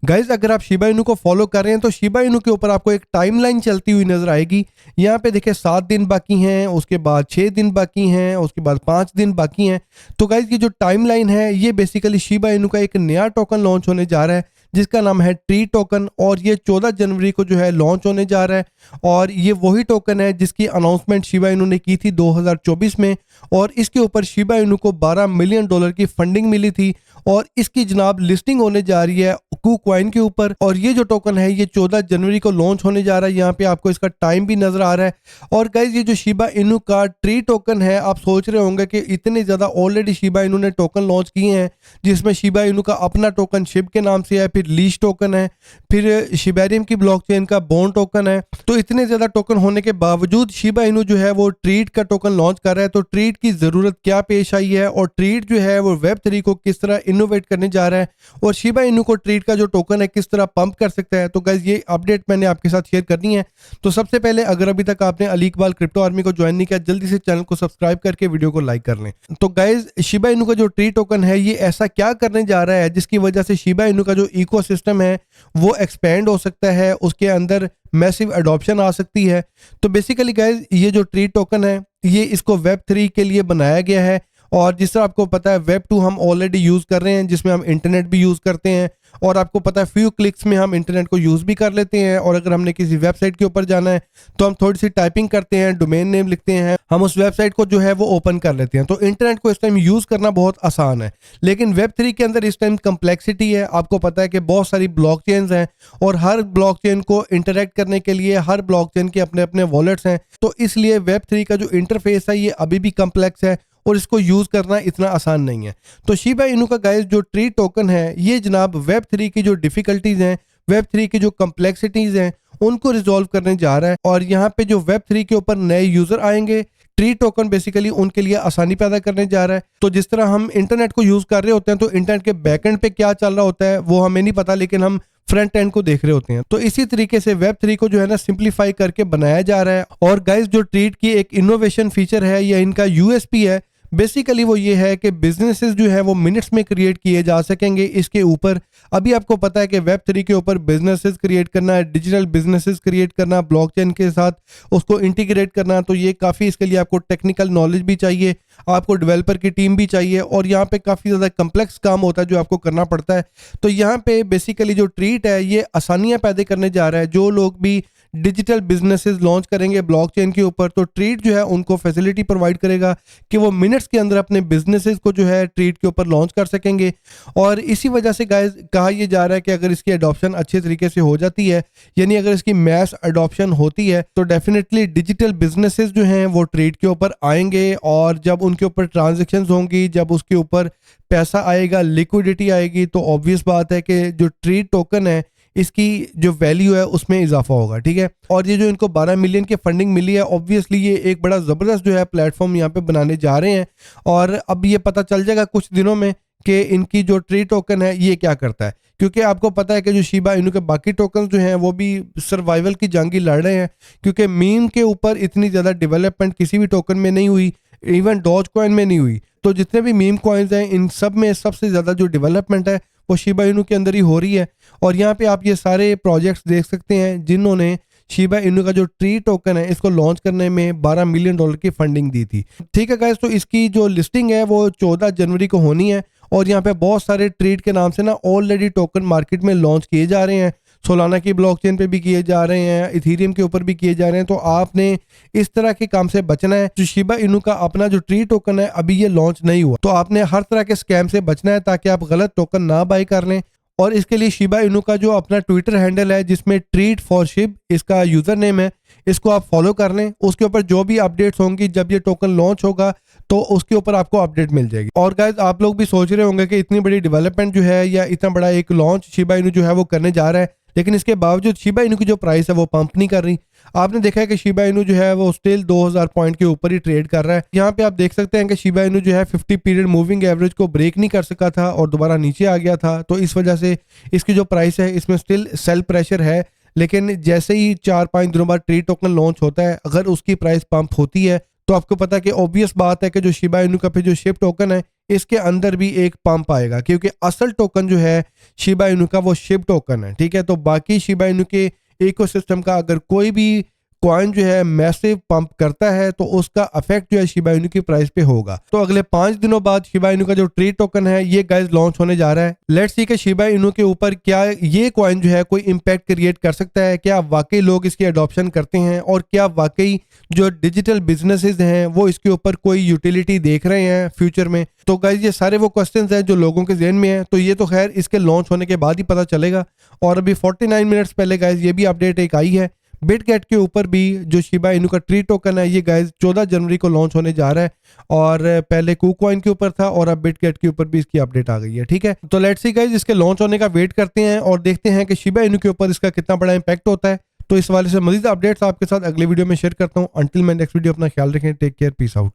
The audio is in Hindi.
गाइज अगर आप शिबा इनू को फॉलो कर रहे हैं तो शिबा इनू के ऊपर आपको एक टाइमलाइन चलती हुई नजर आएगी। यहाँ पे देखिए 7 दिन बाकी हैं, उसके बाद 6 दिन बाकी हैं, उसके बाद 5 दिन बाकी हैं। तो गाइज ये जो टाइमलाइन है ये बेसिकली शिबा इनू का एक नया टोकन लॉन्च होने जा रहा है जिसका नाम है ट्री टोकन, और ये 14 जनवरी को जो है लॉन्च होने जा रहा है। और ये वही टोकन है जिसकी अनाउंसमेंट शिबा इनू ने की थी 2024 में, और इसके ऊपर शिबा इनू को $12 मिलियन की फंडिंग मिली थी और इसकी जनाब लिस्टिंग होने जा रही है KuCoin के ऊपर। और ये जो टोकन है ये 14 जनवरी को लॉन्च होने जा रहा है। यहाँ पे आपको इसका टाइम भी नजर आ रहा है। और गाइज ये जो शिबा इनू का ट्री टोकन है, आप सोच रहे होंगे कि इतने ज्यादा ऑलरेडी शिबा इनू ने टोकन लॉन्च किए हैं जिसमें शिबा इनू का अपना टोकन शिब के नाम से है, फिर लीश टोकन है, फिर शिबेरियम की ब्लॉकचेन का बोन टोकन है। तो इतने ज्यादा टोकन होने के बावजूद शिबा इनू जो है वो ट्रीट का टोकन लॉन्च कर रहा है। तो ट्रीट की जरूरत क्या पेश आई है और ट्रीट जो है वो वेब3 को किस तरह इनोवेट करने जा रहा है और शिबा इनू को ट्रीट का जो टोकन है किस तरह पंप कर सकता है, तो गाइज ये अपडेट मैंने आपके साथ शेयर करनी है। तो सबसे पहले अगर अभी तक आपने अली इकबाल क्रिप्टो आर्मी को ज्वाइन नहीं किया, जल्दी से चैनल को सब्सक्राइब करके वीडियो को लाइक कर लें। तो गाइज शिबा इनू का जो ट्री टोकन है ये ऐसा क्या करने जा रहा है जिसकी वजह से शिबा इनू का जो इकोसिस्टम है वो एक्सपेंड हो सकता है, उसके अंदर मैसिव अडॉप्शन आ सकती है। तो बेसिकली गाइज ये जो ट्री टोकन है ये इसको वेब3 के लिए बनाया गया है। और जिस तरह आपको पता है वेब2 हम ऑलरेडी यूज़ कर रहे हैं जिसमें हम इंटरनेट भी यूज़ करते हैं, और आपको पता है फ्यू क्लिक्स में हम इंटरनेट को यूज़ भी कर लेते हैं। और अगर हमने किसी वेबसाइट के ऊपर जाना है तो हम थोड़ी सी टाइपिंग करते हैं, डोमेन नेम लिखते हैं, हम उस वेबसाइट को जो है वो ओपन कर लेते हैं। तो इंटरनेट को इस टाइम यूज़ करना बहुत आसान है। लेकिन वेब3 के अंदर इस टाइम कम्प्लेक्सिटी है। आपको पता है कि बहुत सारी ब्लॉकचेन्स हैं और हर ब्लॉकचेन को इंटरेक्ट करने के लिए हर ब्लॉकचेन के अपने अपने वॉलेट्स हैं। तो इसलिए वेब3 का जो इंटरफेस है ये अभी भी कम्प्लेक्स है और इसको यूज करना इतना आसान नहीं है। तो शिबा इनू का गाइस जो ट्री टोकन है ये जनाब वेब3 की जो डिफिकल्टीज हैं, वेब3 की जो कम्प्लेक्सिटीज हैं उनको रिजॉल्व करने जा रहा है। और यहाँ पे जो वेब3 के ऊपर नए यूजर आएंगे, ट्री टोकन बेसिकली उनके लिए आसानी पैदा करने जा रहा है। तो जिस तरह हम इंटरनेट को यूज कर रहे होते हैं तो इंटरनेट के बैकएंड पे क्या चल रहा होता है वो हमें नहीं पता, लेकिन हम फ्रंट एंड को देख रहे होते हैं। तो इसी तरीके से वेब3 को जो है ना सिंप्लीफाई करके बनाया जा रहा है। और गाइस जो ट्रीट की एक इनोवेशन फीचर है या इनका यूएसपी है बेसिकली वो ये है कि बिजनेसेस जो है वो मिनट्स में क्रिएट किए जा सकेंगे। इसके ऊपर अभी आपको पता है कि वेब3 के ऊपर बिजनेसेस क्रिएट करना, डिजिटल बिजनेसेस क्रिएट करना, ब्लॉकचेन के साथ उसको इंटीग्रेट करना, तो ये काफ़ी इसके लिए आपको टेक्निकल नॉलेज भी चाहिए, आपको डेवलपर की टीम भी चाहिए और यहाँ पे काफ़ी ज़्यादा कम्प्लेक्स काम होता है जो आपको करना पड़ता है। तो यहाँ पे बेसिकली जो ट्रीट है ये आसानियाँ पैदा करने जा रहा है। जो लोग भी डिजिटल बिजनेसेस लॉन्च करेंगे ब्लॉकचेन के ऊपर तो ट्रीट जो है उनको फैसिलिटी प्रोवाइड करेगा कि वो मिनट्स के अंदर अपने बिजनेसेस को जो है ट्रीट के ऊपर लॉन्च कर सकेंगे। और इसी वजह से गाइस कहा यह जा रहा है कि अगर इसकी अडॉप्शन अच्छे तरीके से हो जाती है, यानी अगर इसकी मैस अडॉप्शन होती है तो डेफिनेटली डिजिटल बिजनेसेस जो हैं वो ट्रीट के ऊपर आएंगे। और जब उनके ऊपर ट्रांजेक्शन्स होंगी, जब उसके ऊपर पैसा आएगा, लिक्विडिटी आएगी, तो ऑब्वियस बात है कि जो ट्रीट टोकन है इसकी जो वैल्यू है उसमें इजाफा होगा। ठीक है, और ये जो इनको 12 मिलियन की फंडिंग मिली है ऑब्वियसली ये एक बड़ा ज़बरदस्त जो है प्लेटफॉर्म यहाँ पे बनाने जा रहे हैं। और अब ये पता चल जाएगा कुछ दिनों में कि इनकी जो ट्री टोकन है ये क्या करता है, क्योंकि आपको पता है कि जो शिबा इनू के बाकी टोकन जो हैं वो भी सर्वाइवल की जंग ही लड़ रहे हैं, क्योंकि मीम के ऊपर इतनी ज़्यादा डेवलपमेंट किसी भी टोकन में नहीं हुई, इवन डॉज कॉइन में नहीं हुई। तो जितने भी मीम कॉइन्स हैं इन सब में सबसे ज़्यादा जो डेवलपमेंट है वो शिबा इनू के अंदर ही हो रही है। और यहाँ पे आप ये सारे प्रोजेक्ट्स देख सकते हैं जिन्होंने शिबा इनू का जो ट्री टोकन है इसको लॉन्च करने में $12 मिलियन की फंडिंग दी थी। ठीक है गाइस, तो इसकी जो लिस्टिंग है वो 14 जनवरी को होनी है। और यहाँ पे बहुत सारे ट्रीट के नाम से ना ऑलरेडी टोकन मार्केट में लॉन्च किए जा रहे हैं। सोलाना की ब्लॉकचेन पे भी किए जा रहे हैं, इथेरियम के ऊपर भी किए जा रहे हैं। तो आपने इस तरह के काम से बचना है। जो शिबा इनू का अपना जो ट्री टोकन है अभी ये लॉन्च नहीं हुआ, तो आपने हर तरह के स्कैम से बचना है ताकि आप गलत टोकन ना बाय कर लें। और इसके लिए शिबा इनू का जो अपना ट्विटर हैंडल है जिसमें ट्रीट फॉर शिब इसका यूजर नेम है, इसको आप फॉलो कर लें। उसके ऊपर जो भी अपडेट्स होंगी, जब ये टोकन लॉन्च होगा तो उसके ऊपर आपको अपडेट मिल जाएगी। और गाइस आप लोग भी सोच रहे होंगे कि इतनी बड़ी डेवलपमेंट जो है या इतना बड़ा एक लॉन्च शिबा इनू जो है वो करने जा रहा है, लेकिन इसके बावजूद शिबा इनू की जो प्राइस है वो पंप नहीं कर रही। आपने देखा है कि शिबा इनू जो है वो स्टिल 2000 पॉइंट के ऊपर ही ट्रेड कर रहा है। यहाँ पे आप देख सकते हैं कि शिबा इनू जो है 50 पीरियड मूविंग एवरेज को ब्रेक नहीं कर सका था और दोबारा नीचे आ गया था। तो इस वजह से इसकी जो प्राइस है इसमें स्टिल सेल प्रेशर है। लेकिन जैसे ही 4-5 दिनों बाद ट्री टोकन लॉन्च होता है, अगर उसकी प्राइस पंप होती है तो आपको पता है कि ऑब्वियस बात है कि जो शिबा इनू का फिर जो शिप टोकन है इसके अंदर भी एक पंप आएगा, क्योंकि असल टोकन जो है शिबा इनू का वो शिप टोकन है। ठीक है, तो बाकी शिबा इनू के इकोसिस्टम का अगर कोई भी कॉइन जो है मैसिव पंप करता है तो उसका अफेक्ट जो है शिबा इनू की प्राइस पे होगा। तो अगले 5 दिनों बाद शिबा इनू का जो ट्री टोकन है ये गाइस लॉन्च होने जा रहा है। लेट्स सी कि शिबा इनू के ऊपर क्या ये कॉइन जो है कोई इम्पैक्ट क्रिएट कर सकता है, क्या वाकई लोग इसकी अडॉप्शन करते हैं और क्या वाकई जो डिजिटल बिजनेसेस हैं वो इसके ऊपर कोई यूटिलिटी देख रहे हैं फ्यूचर में। तो गाइस ये सारे वो क्वेश्चंस हैं जो लोगों के जहन में हैं, तो ये तो खैर इसके लॉन्च होने के बाद ही पता चलेगा। और अभी 49 मिनट्स पहले गाइस ये भी अपडेट एक आई है, बिटगेट के ऊपर भी जो शिबा इनू का ट्री टोकन है ये गाइस 14 जनवरी को लॉन्च होने जा रहा है, और पहले कूकॉइन के ऊपर था और अब बिटगेट के ऊपर भी इसकी अपडेट आ गई है। ठीक है, तो लेट्स सी गाइस इसके लॉन्च होने का वेट करते हैं और देखते हैं कि शिबा इनू के ऊपर इसका कितना बड़ा इंपैक्ट होता है। तो इस वाले से मजीद अपडेट्स आपके साथ अगले वीडियो में शेयर करता हूँ। अंटिल मैं नेक्स्ट वीडियो, अपना ख्याल रखें, टेक केयर, पीस आउट।